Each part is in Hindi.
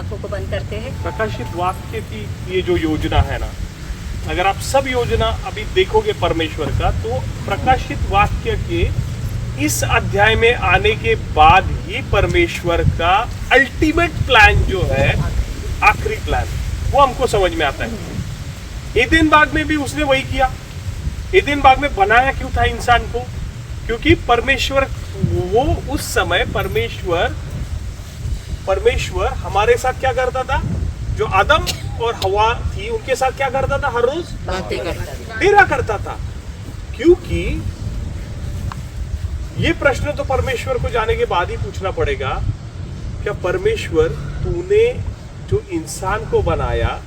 आंखों को बंद करते हैं। प्रकाशित वाक्य की ये जो योजना है ना, अगर आप सब योजना अभी देखोगे परमेश्वर का, तो प्रकाशित वाक्य के इस अध्याय में आने के बाद ही परमेश्वर का अल्टीमेट प्लान जो है, आखिरी प्लान, वो हमको समझ में आता है। एदेन बाग में भी उसने वही किया। एदेन बाग में बनाया क्यों था इंसान को? क्योंकि परमेश्वर, वो उस समय परमेश्वर हमारे साथ क्या करता था? जो आदम और हवा थी उनके साथ क्या करता था? हर रोज डेरा करता था। क्योंकि ये प्रश्न तो परमेश्वर को जाने के बाद ही पूछना पड़ेगा, क्या परमेश्वर, तूने जो इंसान को बनाया,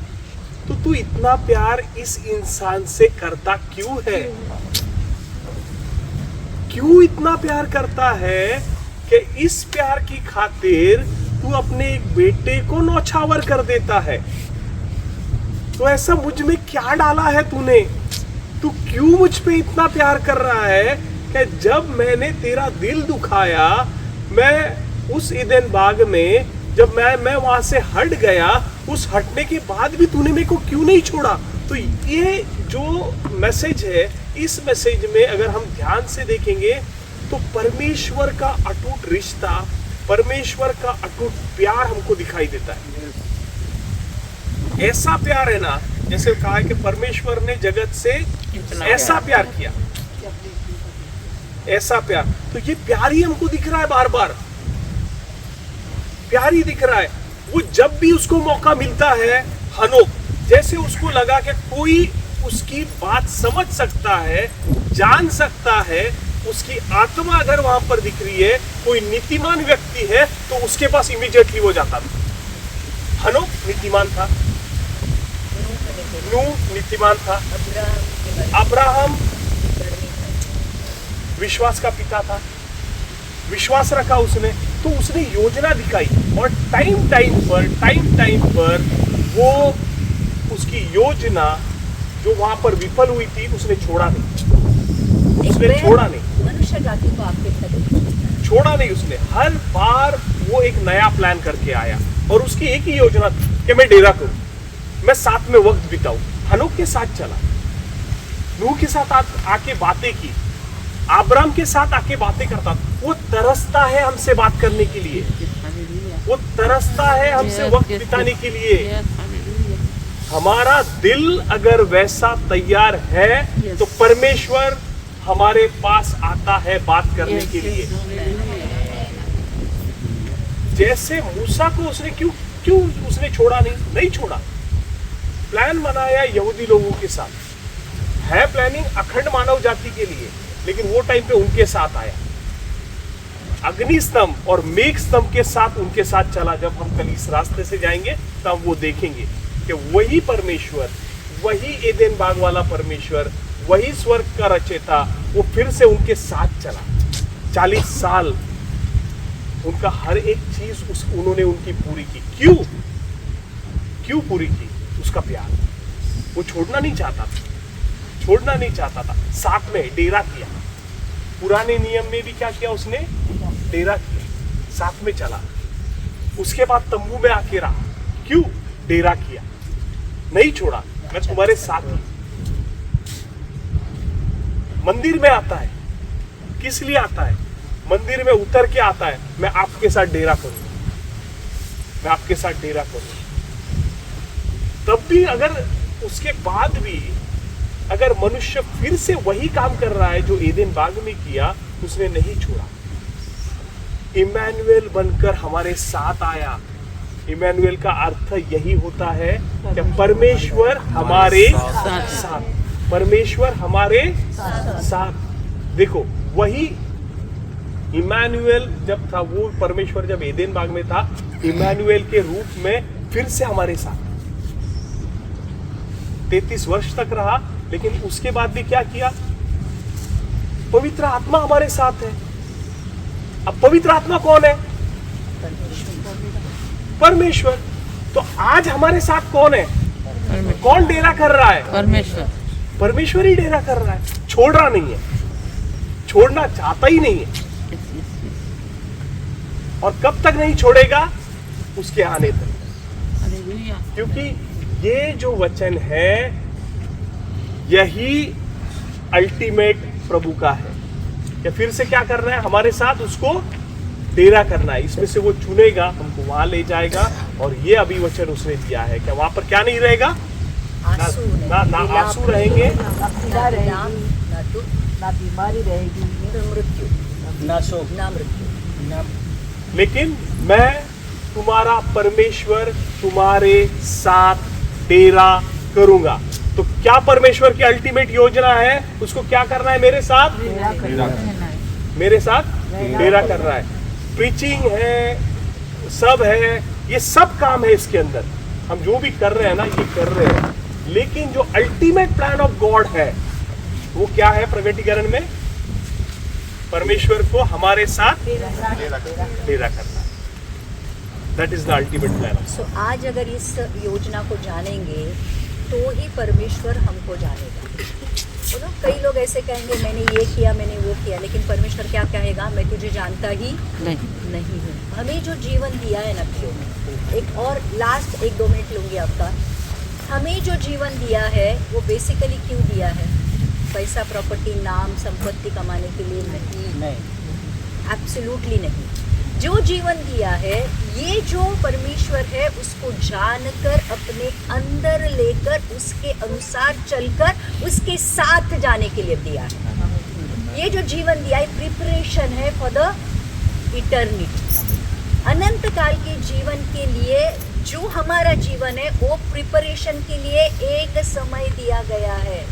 तो तू इतना प्यार इस इंसान से करता क्यों है? क्यों इतना प्यार करता है कि इस प्यार की खातिर तू अपने एक बेटे को नौछावर कर देता है? तो ऐसा मुझ में क्या डाला है तूने? तू क्यों मुझ पे इतना प्यार कर रहा है कि जब मैंने तेरा दिल दुखाया, मैं उस ईदेन बाग में, जब मैं वहां से हट गया, उस हटने के बाद भी तूने मेरे को क्यों नहीं छोड़ा? तो ये जो मैसेज है, इस मैसेज में अगर हम ध्यान से देखेंगे तो परमेश्वर का अटूट रिश्ता, परमेश्वर का अटूट प्यार हमको दिखाई देता है। ऐसा प्यार है ना, जैसे कहा है कि परमेश्वर ने जगत से ऐसा प्यार किया, ऐसा प्यार। तो ये प्यार ही हमको दिख रहा है, बार बार प्यार ही दिख रहा है। वो जब भी उसको मौका मिलता है, हनोक, जैसे उसको लगा कि कोई उसकी बात समझ सकता है, जान सकता है, उसकी आत्मा अगर वहां पर दिख रही है, कोई नीतिमान व्यक्ति है, तो उसके पास इमीडिएटली वो जाता था। हनोक नीतिमान था, नूह नीतिमान था, अब्राहम विश्वास का पिता था, विश्वास रखा उसने, तो उसने योजना दिखाई और टाइम टाइम पर वो उसकी योजना जो वहां पर विफल हुई थी, उसने छोड़ा नहीं, छोड़ा नहीं, मनुष्य जाति को आपके छोड़ा नहीं उसने। हर बार वो एक नया प्लान करके आया और उसकी एक ही योजना थी कि मैं डेरा करूं, मैं साथ में वक्त बिताऊं। हनोक के साथ चला, नूह के साथ आके बातें की, अब्राहम के साथ आके बातें करता। वो तरसता है हमसे बात करने के लिए, वो तरसता है हमसे वक्त बिताने के लिए। हमारा दिल अगर वैसा तैयार है तो परमेश्वर हमारे पास आता है बात करने के लिए। जैसे मूसा को उसने क्यों उसने छोड़ा नहीं छोड़ा। प्लान बनाया यहूदी लोगों के साथ, है प्लानिंग अखंड मानव जाति के लिए, लेकिन वो टाइम पे उनके साथ आया, अग्नि स्तंभ और मेघ स्तंभ के साथ उनके साथ चला। जब हम कल इस रास्ते से जाएंगे तब वो देखेंगे कि वही परमेश्वर, वही एदेन बाग वाला परमेश्वर, वही स्वर्ग का रचयिता, वो फिर से उनके साथ चला। 40 साल उनका हर एक चीज उन्होंने उनकी पूरी की। क्यों पूरी की? उसका प्यार। वो छोड़ना नहीं चाहता था, साथ में डेरा किया। पुराने नियम में भी क्या किया उसने? डेरा किया, साथ में चला। उसके बाद तंबू में आके रहा। क्यों? डेरा किया, नहीं छोड़ा, मैं तुम्हारे साथ हूं। मंदिर में आता है, किस लिए आता है? मंदिर में उतर के आता है, मैं आपके साथ डेरा करूं, मैं आपके साथ डेरा करूं। तब भी अगर उसके बाद भी अगर मनुष्य फिर से वही काम कर रहा है जो एदेन बाग में किया, उसने नहीं छोड़ा। इमैनुएल बनकर हमारे साथ आया। इमैनुएल का अर्थ यही होता है कि परमेश्वर हमारे साथ, परमेश्वर हमारे साथ। देखो, वही इमैनुएल जब था, वो परमेश्वर जब एदेन बाग में था, इमैनुएल के रूप में फिर से हमारे साथ 33 वर्ष तक रहा। लेकिन उसके बाद भी क्या किया? पवित्र आत्मा हमारे साथ है। अब पवित्र आत्मा कौन है? परमेश्वर। तो आज हमारे साथ कौन है? कौन डेरा कर रहा है? परमेश्वर ही डेरा कर रहा है। छोड़ रहा नहीं है, छोड़ना चाहता ही नहीं है। और कब तक नहीं छोड़ेगा? उसके आने तक। क्योंकि ये जो वचन है यही अल्टीमेट प्रभु का है। क्या फिर से क्या करना है हमारे साथ? उसको डेरा करना है। इसमें से वो चुनेगा, हमको वहां ले जाएगा, और ये अभी वचन उसने दिया है। क्या वहां पर क्या नहीं रहेगा? आंसू नहीं, ना आंसू रहेंगे, ना पीड़ा रहेगी, ना दुख, ना बीमारी रहेगी, ना मृत्यु, ना शोक, ना मृत्यु। ना लेकिन मैं तुम्हारा परमेश्वर तुम्हारे साथ डेरा करूंगा। तो क्या परमेश्वर की अल्टीमेट योजना है? उसको क्या करना है? मेरे साथ मेरे साथ डेरा करना है। प्रीचिंग है, सब है, ये सब काम है इसके अंदर। हम जो भी कर रहे हैं ना, ये कर रहे हैं, लेकिन जो अल्टीमेट प्लान ऑफ गॉड है वो क्या है? प्रगटीकरण में परमेश्वर को हमारे साथ डेरा करना। That is the ultimate plan. So आज अगर इस योजना को जानेंगे तो ही परमेश्वर हमको जानेगा। बोलो, कई लोग ऐसे कहेंगे मैंने ये किया, मैंने वो किया, लेकिन परमेश्वर क्या कहेगा? मैं तुझे जानता ही नहीं हूँ। हमें जो जीवन दिया है ना पियो, एक और लास्ट 1-2 मिनट लूँगी आपका। हमें जो जीवन दिया है वो बेसिकली क्यों दिया है? पैसा, प्रॉपर्टी, नाम, संपत्ति कमाने के लिए नहीं, एब्सोल्युटली नहीं। जो जीवन दिया है, ये जो परमेश्वर है उसको जानकर, अपने अंदर लेकर, उसके अनुसार चलकर, उसके साथ जाने के लिए दिया है। ये जो जीवन दिया है प्रिपरेशन है फॉर द इटर्निटी, अनंत काल के जीवन के लिए। जो हमारा जीवन है वो प्रिपरेशन के लिए एक समय दिया गया है।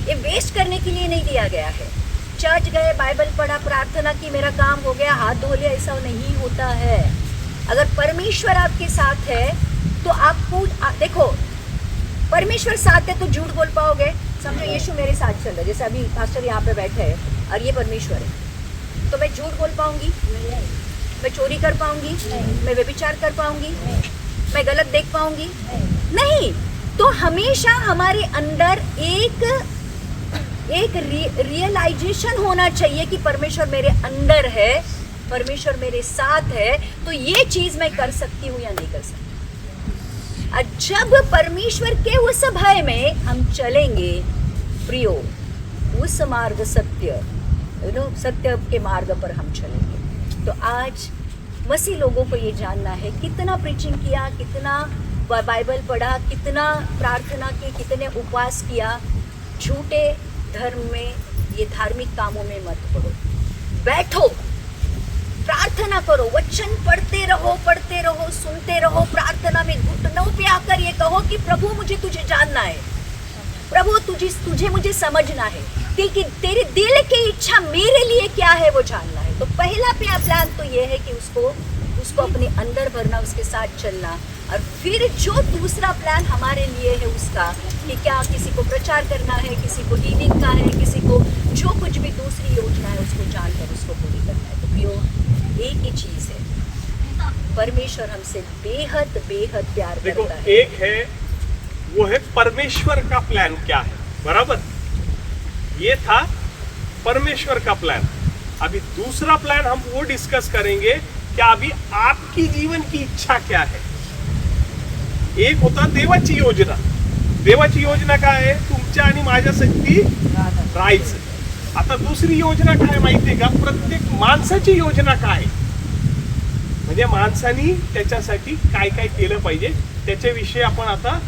ये वेस्ट करने के लिए नहीं दिया गया है। चर्च गए, बाइबल पढ़ा, प्रार्थना की, मेरा काम हो गया, हाथ धो लिया, ऐसा नहीं होता है। अगर परमेश्वर आपके साथ है तो आपको देखो, परमेश्वर साथ है तो झूठ बोल पाओगे? समझो यीशु मेरे साथ चल रहा है, जैसे अभी पास्टर यहाँ पे बैठे हैं और ये परमेश्वर है, तो मैं झूठ बोल पाऊंगी? मैं चोरी कर पाऊंगी? मैं व्यभिचार कर पाऊंगी? मैं गलत देख पाऊंगी? नहीं। तो हमेशा हमारे अंदर एक रियलाइजेशन होना चाहिए कि परमेश्वर मेरे अंदर है, परमेश्वर मेरे साथ है, तो ये चीज मैं कर सकती हूँ या नहीं कर सकती। और जब परमेश्वर के उस भय में हम चलेंगे प्रियो, उस मार्ग सत्य, सत्य के मार्ग पर हम चलेंगे। तो आज मसीह लोगों को ये जानना है, कितना प्रीचिंग किया, कितना बाइबल पढ़ा, कितना प्रार्थना की, कितने उपवास किया, झूठे धर्म में, ये धार्मिक कामों में मत पड़ो। बैठो, प्रार्थना करो, वचन पढ़ते रहो, सुनते रहो। प्रार्थना में घुटनों पे आकर ये कहो कि प्रभु मुझे तुझे जानना है, प्रभु तुझे मुझे समझना है, कि तेरे दिल की इच्छा मेरे लिए क्या है वो जानना है। तो पहला प्लान तो ये है कि उसको अपने अंदर भरना, उसके साथ चलना। और फिर जो दूसरा प्लान हमारे लिए है उसका, कि क्या किसी को प्रचार करना है, किसी को हीलिंग का है, किसी को जो कुछ भी दूसरी योजना है उसको जानकर उसको पूरी करना है। तो प्रियो, एक ही चीज है, परमेश्वर हमसे बेहद बेहद प्यार करता है। एक है, वो है परमेश्वर का प्लान क्या है, बराबर? ये था परमेश्वर का प्लान। अभी दूसरा प्लान हम वो डिस्कस करेंगे, क्या अभी आपकी जीवन की इच्छा क्या है। एक होता देवाची योजना। देवाची योजना काय आहे? तुमच्या आणि माझ्यासाठी राहायचं। आता दुसरी योजना काय माहितीये का? प्रत्येक माणसाची योजना काय, म्हणजे माणसानी त्याच्यासाठी काय काय केलं पाहिजे त्याच्याविषयी आपण आता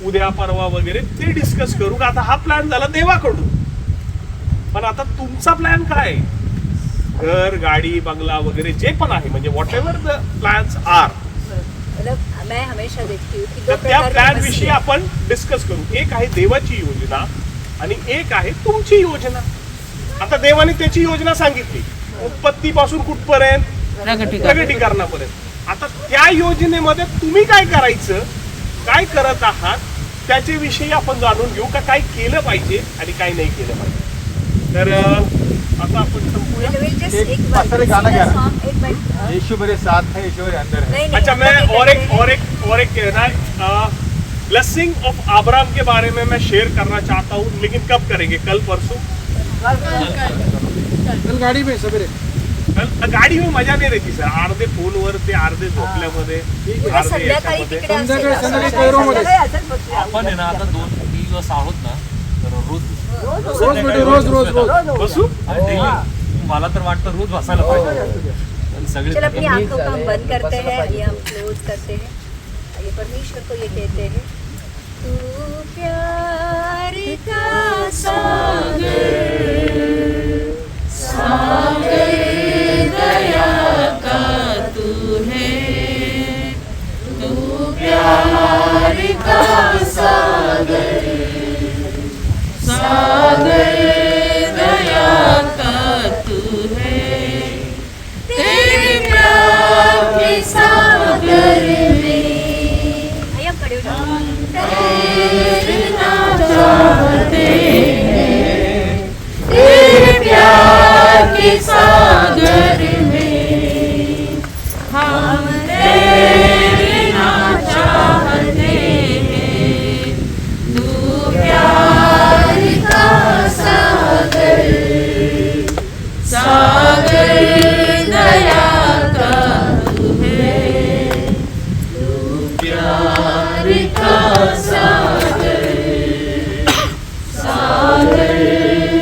उद्या परवा वगैरे ते डिस्कस करू। आता हा प्लॅन झाला देवाकडून, पण आता तुमचा प्लॅन काय? घर, गाडी, बंगला वगैरे जे पण आहे, म्हणजे whatever the plans are, मतलब मैं हमेशा देखती हूँ कि तर त्या प्लॅन विषयी आपण डिस्कस करू। एक आहे देवाची योजना आणि एक आहे तुमची योजना। आता देवाने त्याची योजना सांगितली, उत्पत्तीपासून कुठपर्यंत? प्रगटीकरणापर्यंत। आता त्या योजनेमध्ये तुम्ही काय करायचं, काय करत आहात त्याच्याविषयी आपण जाणून घेऊ, का काय केलं पाहिजे आणि काय नाही केलं पाहिजे। तर आता आपण संपूया। एक गाना गा रहा है, यीशु मेरे साथ है, यीशु मेरे अंदर है। अच्छा, मैं और एक कहना है, ब्लेसिंग ऑफ अब्राहम के बारे में मैं शेयर करना चाहता हूँ, लेकिन कब करेंगे? कल, परसों? कल गाड़ी में सवेरे। गाडी में मजा नाही रहती सर, अर्धे फोनवर ते अर्धे झोपल्यामध्ये उद्या अर्धे संध्याकाळी याच्यामध्ये. तिकडे असेल. संध्याकाळी संध्याकाळी कैरोमध्ये. असेल फक्त. आपण आहे ना आता 2-3 दिवस आहोत ना, तर रोज रोज भेटू, रोज बसू आणि daily मला तर वाटतं रोज बसायला पाहिजे. आणि सगळे चल अपनी आंखों को हम बंद करते हैं, ये हम क्लोज करते हैं। ये परमेश्वर को ये कहते हैं, तू प्यार का सागर, सागर दया का तू है, तू प्यार का सागर, सागर दया का तू है, तेरे प्यार के सागर में आइए हम खड़े हो जाओ। तैरना चाहते हैं, तेरे प्यार के सागर में हम तैरना चाहते हैं, तू प्यार का सागर, सागर दया का तू है, तू प्यार का सागर, सागर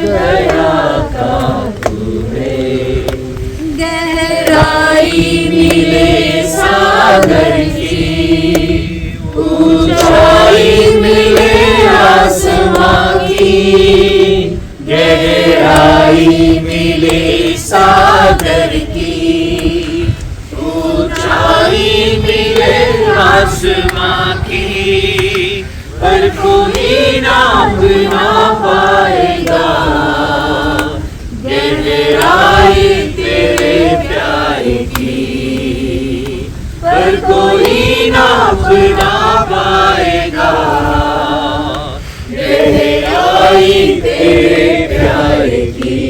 दया का तू है। गहराई मिले सागर की, ऊंचाई मिले आसमां की, गहराई मिले सागर की, ऊंचाई मिले आसमां की, पर कोई नाप ना पाएगा गहराई तेरे प्यार की, पर कोई नाप ना पाएगा गहराई तेरे प्यार की,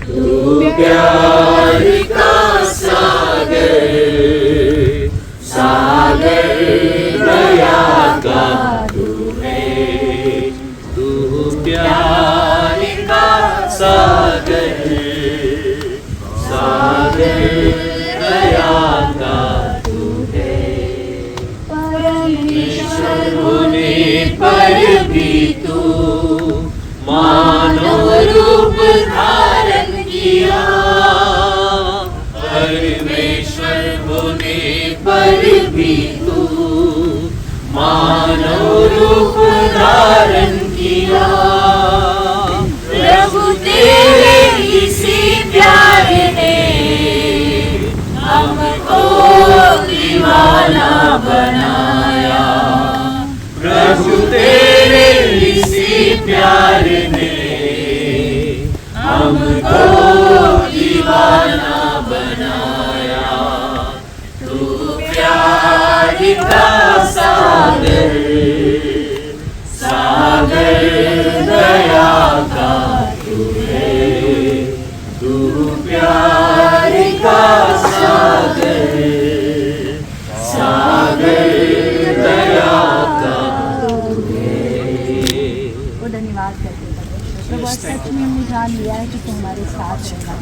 तू प्यार का सागर, सागर दया का तू है, तू प्यार का सागर, सागर दया का तू है। परमेश्वर होने पर भी तू मानव रूप धारण किया, परमेश्वर होने पर भी तू मानव रूप धारण किया, प्रभु तेरे इसी प्यार ने हमको दीवाना बनाया, प्रभु तेरे इसी प्यार ने हमको दीवाना बनाया, तू प्यार का सागर, सागर दया का तू है, तू प्यार का सागर, सागर दया का तू है। वो धन्यवाद करते हैं प्रभु, सच में हमने जान लिया है कि तुम हमारे साथ रहना।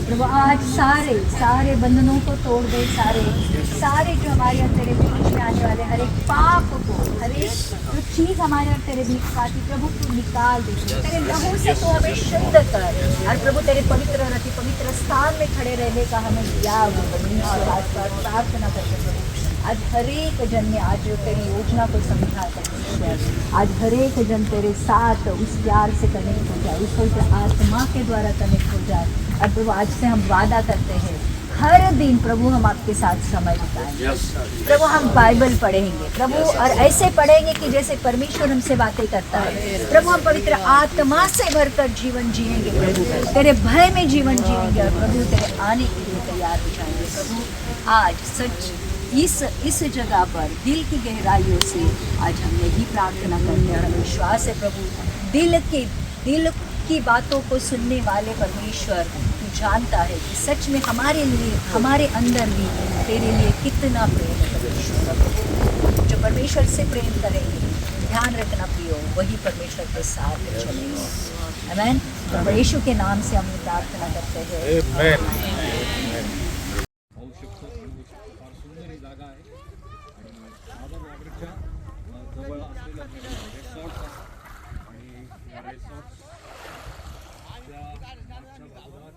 प्रभु आज सारे सारे बंधनों को तोड़ दे, सारे जो हमारे और तेरे बीच में आने वाले हर एक पाप को, हर एक जो चीज़ हमारे और तेरे बीच आती, प्रभु तू निकाल दे, तेरे लहू से तो हमें शुद्ध कर। और प्रभु तेरे पवित्र और अति पवित्र स्थान में खड़े रहने का हमें दिया प्रार्थना करते प्रभु। आज हर एक जन ने आज जो तेरी योजना को समझा कर, आज हर एक जन तेरे साथ उस प्यार से कनेक्ट हो जाए, उस पवित्र आत्मा के द्वारा कनेक्ट हो जाए। और प्रभु आज से हम वादा करते हैं हर दिन प्रभु हम आपके साथ समय बिताएंगे, प्रभु हम बाइबल पढ़ेंगे प्रभु, और ऐसे पढ़ेंगे कि जैसे परमेश्वर हमसे बातें करता है प्रभु। हम पवित्र आत्मा से भरकर जीवन जिएंगे प्रभु, तेरे भय में जीवन जिएंगे और प्रभु तेरे आने के लिए तैयार हो जाएंगे प्रभु। आज सच इस जगह पर दिल की गहराइयों से आज हम यही प्रार्थना करते हैं और हमें विश्वास है प्रभु, दिल की बातों को सुनने वाले परमेश्वर तू जानता है कि सच में हमारे लिए, हमारे अंदर भी तेरे लिए कितना प्रेम है परमेश्वर। जो परमेश्वर से प्रेम करेंगे, ध्यान रखना प्रियो, वही परमेश्वर के साथ चलेंगे। आमीन। तो यीशु के नाम से हम प्रार्थना करते हैं Amen. पाहू शकतो आणि फार सुंदर ही जागा आहे आणि साबर वॉटरच्या जवळ असलेलं रिसॉर्ट आणि या रिसॉर्टच्या मागच्या भागात